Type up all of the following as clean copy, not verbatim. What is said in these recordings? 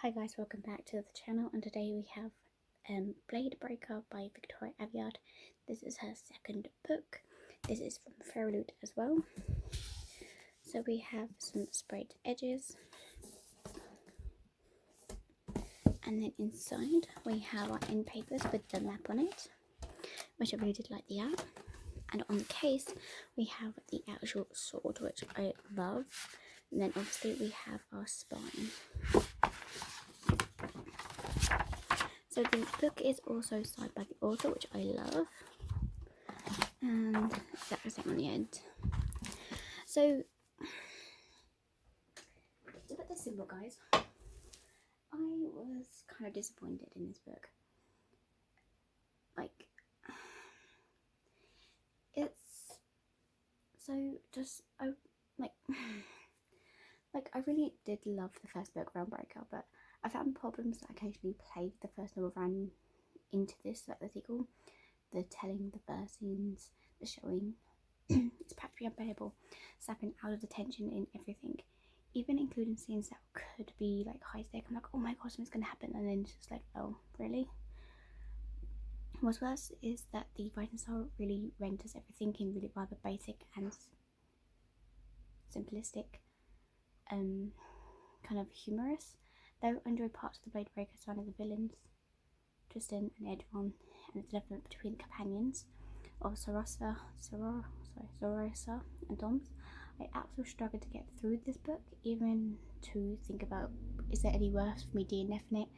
Hi guys, welcome back to the channel, and today we have Blade Breaker by Victoria Aveyard. This is her second book. This is from Fairy Loot as well. So we have some sprayed edges, and then inside we have our end papers with the map on it, which I really did like the art. And on the case we have the actual sword, which I love, and then obviously we have our spine. So the book is also signed by the author, which I love, and that's the same on the end. So to put this simple, guys, I was kind of disappointed in this book. Like, it's so just I I really did love the first book, Groundbreaker, but I found problems that occasionally plagued the first novel ran into this, like the sequel. The telling, the verse scenes, the showing. It's practically unbearable, snapping out of the tension in everything, even including scenes that could be like high stake. I'm like, oh my god, something's gonna happen, and then it's just like, oh, really? What's worse is that the writing style really renders everything in really rather basic and simplistic, kind of humorous. Though I enjoy parts of the Blade Breaker sign of the villains, Tristan and Edron, and the development between the companions of Sorasa and Doms. I absolutely struggled to get through this book, even to think about, is there any worse for me DNFing it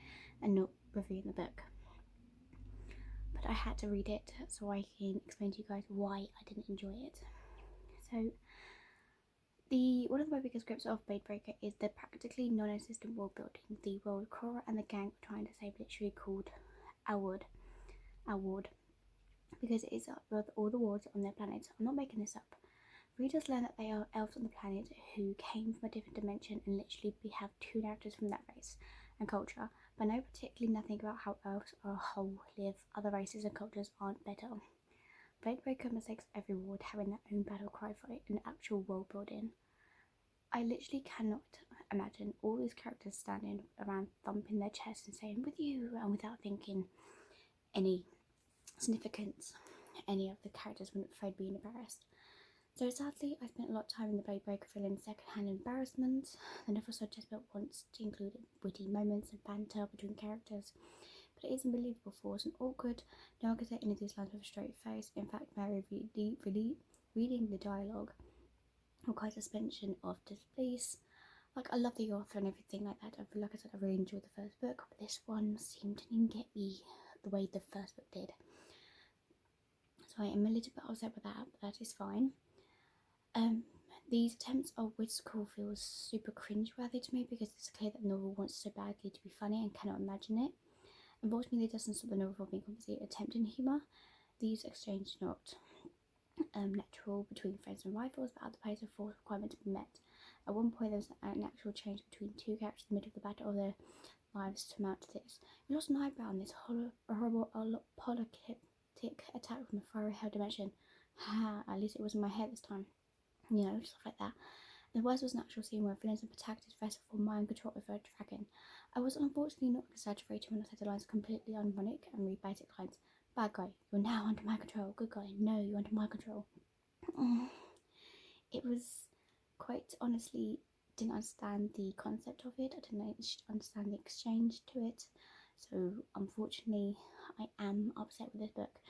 and not reviewing the book? But I had to read it so I can explain to you guys why I didn't enjoy it. So one of my biggest grips of Blade Breaker is the practically non-existent world building. The world Cora and the gang are trying to save, literally called Aveyard, because it is with all the wards on their planet. I'm not making this up. Readers learn that they are elves on the planet who came from a different dimension, and literally we have two narratives from that race and culture, but know particularly nothing about how elves as a whole live. Other races and cultures aren't better. Blade Breaker mistakes every ward having their own battle cry for it in actual world building. I literally cannot imagine all these characters standing around thumping their chests and saying "with you," and without thinking any significance. Any of the characters wouldn't afraid being embarrassed. So sadly, I spent a lot of time in the Blade Breaker feeling second-hand embarrassment. The novel so desperate wants to include witty moments and banter between characters, but it is unbelievable force and awkward. No one can say any of these lines with a straight face. In fact, Mary reading the dialogue requires suspension of disbelief. Like, I love the author and everything like that. Like I said, I really enjoyed the first book, but this one seemed to didn't get me the way the first book did. So I am a little bit upset with that, but that is fine. These attempts of whimsical feels super cringe-worthy to me, because it's clear that the novel wants so badly to be funny and cannot imagine it. Unfortunately, it doesn't stop the novel from being completely attempting humour. These exchanges are not natural between friends and rivals, but at the pace of force requirement to be met. At one point, there was an actual change between two characters in the middle of the battle of their lives to amount to this. You lost an eyebrow in this horrible apocalyptic attack from a fiery hell dimension. Ha! At least it was in my head this time. You know, stuff like that. The worst was an actual scene where villains and protected vessel for mind control over a dragon. I was unfortunately not exaggerating when I said the lines completely ironic and read basic lines. Bad guy, you're now under my control. Good guy, no, you're under my control. It was quite honestly, didn't understand the concept of it. I didn't understand the exchange to it. So unfortunately, I am upset with this book.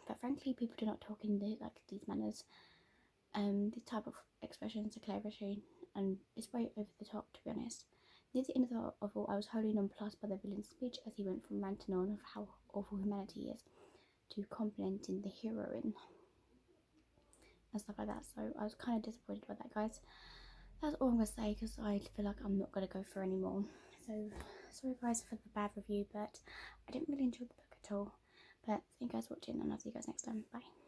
But frankly, people do not talk in these manners. This type of expressions are clever and it's way over the top, to be honest. Near the end of all, I was wholly nonplussed by the villain's speech as he went from ranting on of how awful humanity is to complimenting the heroine and stuff like that. So I was kind of disappointed by that, guys. That's all I'm going to say, because I feel like I'm not going to go for any more. So sorry guys for the bad review, but I didn't really enjoy the book at all. But thank you guys for watching, and I'll see you guys next time. Bye.